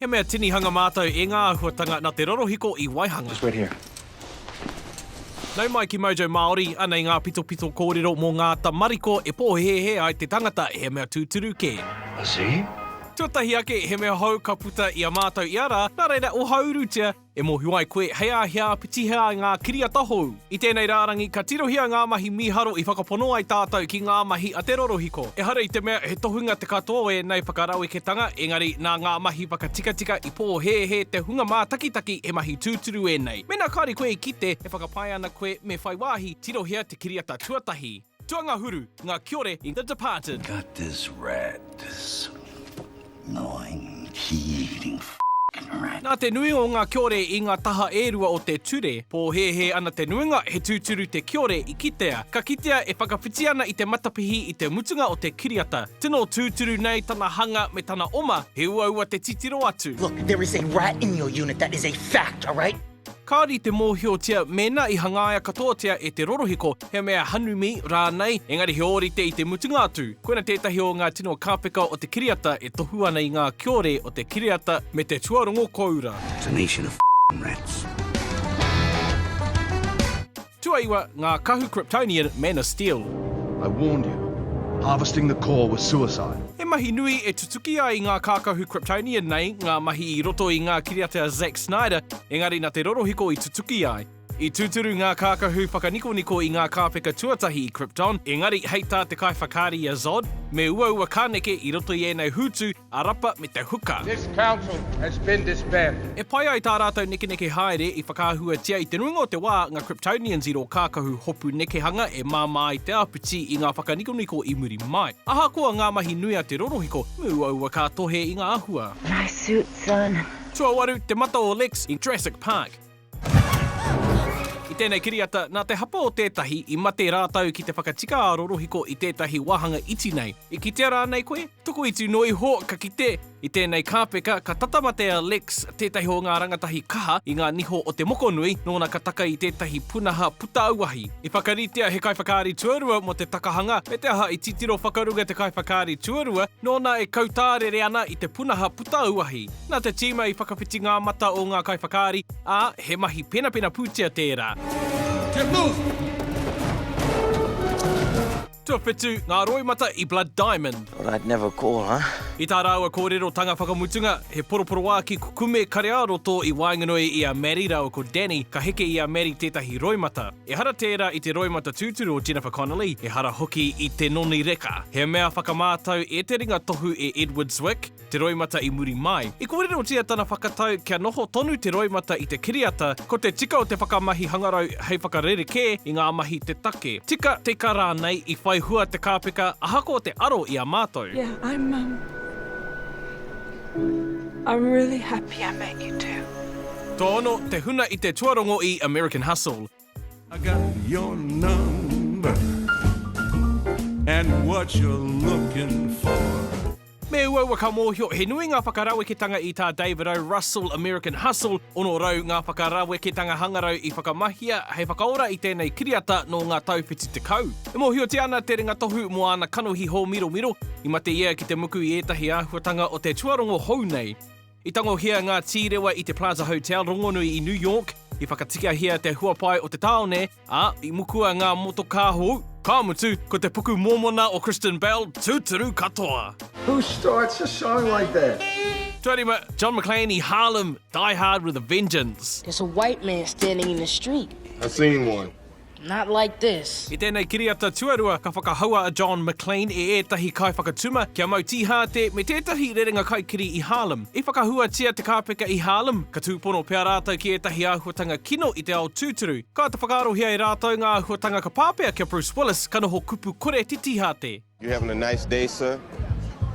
He mea tinihanga mātou e ngā āhuatanga nā te rorohiko I waihanga. Just wait here. Nau mai ki Mojo Māori, anei ngā pito kōrero mō ngā tamariko e pōhēhē ai te tangata he mea tūturu ke. I see. Tuatahi ake he mea hau ka puta I a mātou I ara, nā reira o haurutia e mohu ai koe hea pitihea ngā kiria tahou. I tēnei rārangi, ka tirohia ngā mahi mīharo I whakapono ai tātou ki ngā mahi a te rorohiko. Ehara I te mea he tohunga te katoa ēnei whakaraweketanga, engari nā ngā mahi whakatikatika I pōhēhē te hunga mātakitaki he mahi tūturu ēnei. Mena kāri koe I kite he whakapai ana koe me whai wāhi tirohia te kiriata tuatahi. Tuanga huru, ngā kiore I The Departed. Got this rat, this annoying, key-eating rat. Nā te nui o ngā kiore I ngā taha ērua o te ture, pōhēhē ana te nuinga he tūturu te kiore I kitea. Ka kitea e whakawhiti ana I te matapihi I te mutunga o te kiriata. Tino tūturu nei tana hanga me tana oma, he ua te titiro atu. Look, there is a rat in your unit. That is a fact, all right? Kāri te mōhiotia mena I hangaia katoatia e te rorohiko, he mea hanumi rānei, engari he orite I te mutunga atu. Koina tētahi o ngā tino kāpeka o te kiriata e tohu ana I ngā kiore o te kiriata me te tuarongo koura. It's a nation of rats. Tuaiwa, ngā kahu Kryptonian Man of Steel. I warned you. Harvesting the core was suicide. He mahi nui e tutuki ai ngā kākahu Kryptonian nei, ngā mahi I roto I ngā kiriata Zack Snyder, engari nā te rorohiko I tutuki ai. I tūturu ngā kākahu whakaniko I ngā kāpeka tuatahi I Krypton, engari heita te kai whakari a Zod, me ua kāneke I roto I ēnei hutu, a rapa me te huka. This council has been disbanded. E pai ai tā rātou nekeneke haere I whakahua tia I te nuinga o te wā ngā Kryptonians I ro kākahu hopu nekehanga e māma ai te aputi I ngā whakanikoniko I muri mai. Aha koa ngā mahi nui a te rorohiko, me ua kā tohe I ngā ahua. Nice suit, son. Tua waru te mata o Lex I Jurassic Park. I tēnei kiriata, nā te hapa o tētahi I mate rātau ki te whakatika a rorohiko I tētahi wahanga iti nei. I kitea rānei koe, tuku I tū noi ho ka kite. I tēnei kāpeka, ka tatamate a Lex tētahi o ngā rangatahi kaha I ngā niho o te mokonui, nōna ka taka I tētahi punaha puta auahi. I whakaritea he kai whakaari tuarua mo te takahanga, me te aha I titiro whakarunga te kai whakaari tuarua, nōna e kautārere ana I te punaha puta auahi. Nā te tīma I whakawhiti ngā mata o ngā kai whakaari, a he mahi pena pūtea tērā. Get moved! Tuawhitu, ngā roimata I Blood Diamond. What I'd never call, huh? I tā rāua kōrero tanga whakamutunga, he poroporo wā ki kukume karearoto I wainganui I a Mary rau ko Danny, ka heke I a Mary tētahi roimata. Ehara tērā I te roimata tūturu o Jennifer Connelly, ehara hoki I te noni reka. He mea whakamātau e te ringa tohu e Edward Zwick, te roimata I muri mai. I kōrero tia tana whakatau kia noho tonu te roimata I te kiriata, ko te tika o te whakamahi hangarau hei whakarereke I ngā mahi te take. Tika te kara nei I whai hua te kāpeka, ahako o te aro I a mātou. Yeah, I'm really happy I met you too. Tōno, te huna I te tuarongo I American Hustle. I got your number and what you're looking for. Me ua ka mōhio, he nui ngā whakaraweketanga I tā David O. Russell American Hustle, ono rau ngā whakaraweketanga hangarau I whakamahia, hei whakaora I tēnei kiriata no ngā tauwhiti te kau. E mōhio te ana te ringa tohu mo ana kanohi ho miro, I mate ia ki te muku I ētahi āhuatanga o te tuarongo hou nei. I tangohia ngā tīrewa I te Plaza Hotel rongonui I New York, I whakatika hia te huapai o te taone, a I mukua ngā motoka hou, ka mutu, ko te puku mōmona o Kristen Bell, tūturu katoa. Who starts a song like that? Tuarima, John McClane I Harlem, Die Hard with a Vengeance. There's a white man standing in the street. I seen one. Not like this. I tēnei kiriata tuarua, ka whakahaua a John McClane e ētahi kai whakatuma, kia mau tīhāte me tētahi rerenga kaikiri I Harlem. I whakahua tia te kāpeka I Harlem, ka tūpono pēr rātou ki ētahi āhuatanga kino I te ao tūturu. Ka te whakarohia I rātou ngā āhuatanga ka pāpea kia Bruce Willis, ka noho kupu kore titihāte. You having a nice day, sir?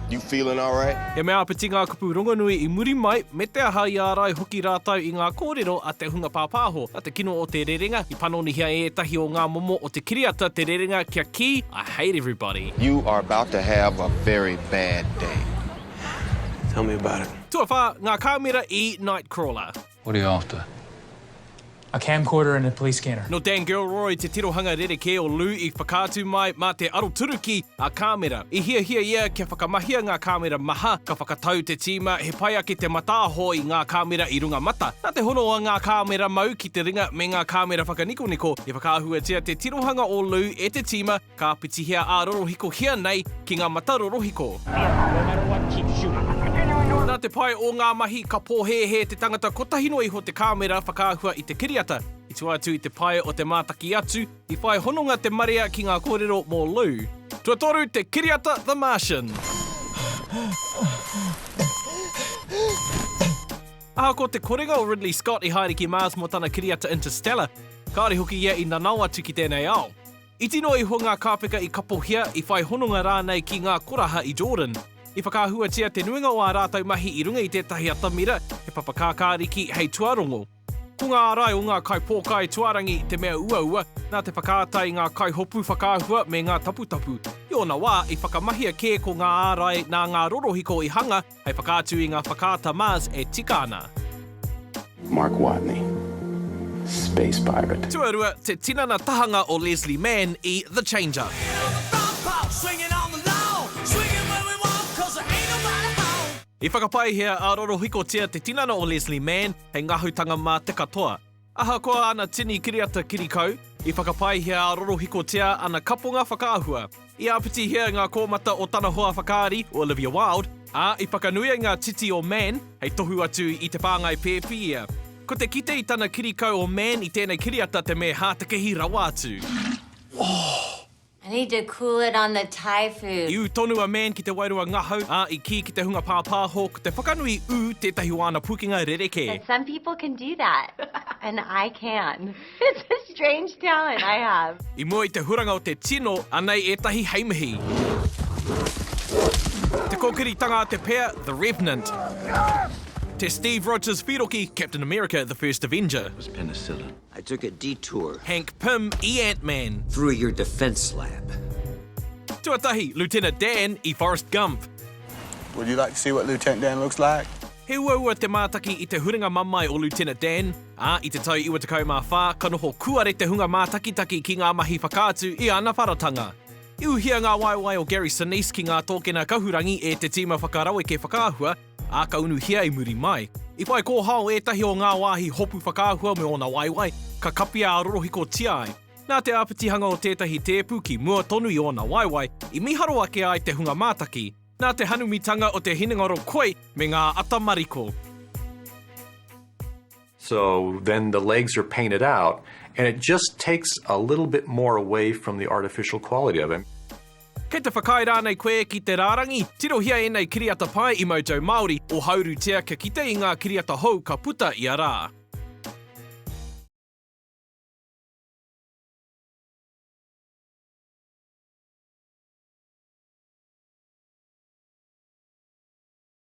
You feeling all right? He mea apiti ngā kupu rongonui I muri mai, me te aha I ārai hoki rātou I ngā kōrero a te hunga pāpāho, a te kino o te rerenga, I panonihia ētahi o ngā momo o te kiriata te rerenga kia ki, I hate everybody. You are about to have a very bad day. Tell me about it. Tua whā, ngā kāmera I Nightcrawler. What are you after? a camcorder and a police scanner. No Dan Gilroy te tirohanga rereke o Lou I whakātu mai mā te aroturuki a kāmera. I hia ia kia whakamahia ngā kāmera maha, ka whakatau te tīma he pai ake te matāho I ngā kāmera I runga mata. Nā te hono o ngā kāmera mau ki te ringa me ngā kāmera whakaniko, I whakāhua tia te tirohanga o Lou e te tīma ka pitihia a rorohiko hia nei ki ngā mata rorohiko. Nā te pai o ngā mahi ka pōhēhē te tangata kotahino iho te kāmera whakāhua I te kiriata. I tua atu I te pai o te mātaki atu, I whai hononga te marea ki ngā kōrero mō Lou. Tuatoru te kiriata The Martian. Aha ko te korenga o Ridley Scott I haere ki Mars mō tana kiriata Interstellar. Kāre hoki ia I nanau atu ki tēnei ao. I tino I ho ngā kāpeka I kapohia I whai hononga rānei ki ngā koraha I Jordan. I whakāhua tia te nuinga o a rātau mahi I runga I tētahi atamira, he papakākāriki hei tuarongo. Ko ngā rai o ngā kai pōkai tuarangi te mea ua, nā te whakātai ngā kai hopu whakāhua me ngā taputapu. I ona wā, I whakamahia kē ko ngā ārai nā ngā rorohiko I hanga, hei whakātu I ngā whakāta Mars e tika ana. Mark Watney, Space Pirate. Tuarua, te tinana tahanga o Leslie Mann I The Changer. I whakapai hea a rorohiko tia te tinana o Leslie Mann hei ngahutanga mā te katoa. Aha koa ana tini kiriata kirikau, I whakapai hea a rorohiko tia ana kapunga whakaahua. I apiti hea ngā kōmata o tana hoa whakaari o Olivia Wilde, a I whakanuia ngā titi o Mann hei tohu atu I te pāngai pēpia. Ko te kite I tana kirikau o Mann I tēnei kiriata te me hātakehi rawa atu. I need to cool it on the Thai food. I tonu a Mann ki te wairua ngahau, a I ki te hunga pāpāho, ko te whakanui tētahi wāna pukinga rereke. But some people can do that, and I can. It's a strange talent I have. I mua I te huranga o te tino, anei e tahi heimahi. Te kōkiritanga a te pea, The Revenant. Te Steve Rogers whiroki, Captain America, the First Avenger. It was penicillin. I took a detour. Hank Pym, Ant-Man. Through your defense lab. Tuatahi, Lieutenant Dan, I Forrest Gump. Would you like to see what Lieutenant Dan looks like? He ua te mātaki I te huringa mamai o Lieutenant Dan, a I te tau 24 ka noho kuare te hunga mātakitaki ki ngā mahi whakātu I ana wharatanga. I uhia ngā waiwai o Gary Sinise ki ngā tōkena kahurangi e te tīma whakaraweke whakaahua, a ka unuhia I muri mai. I whai kōhao etahi o ngā wāhi hopu whakaahua me ona waiwai, ka kapia a rorohiko tiai. Nā te āpitihanga o tētahi tēpu ki mua tonu I ona waiwai, I mīharo ake ai te hunga mātaki. Nā te hanumitanga o te hinengaro koe me ngā atamariko. So then the legs are painted out, and it just takes a little bit more away from the artificial quality of it. Kei te whakai rānei koe ki te rārangi, tirohia ēnei kiriata pai I Mojo Māori o hauru tia ka kite I ngā kiriata hou ka puta I a rā.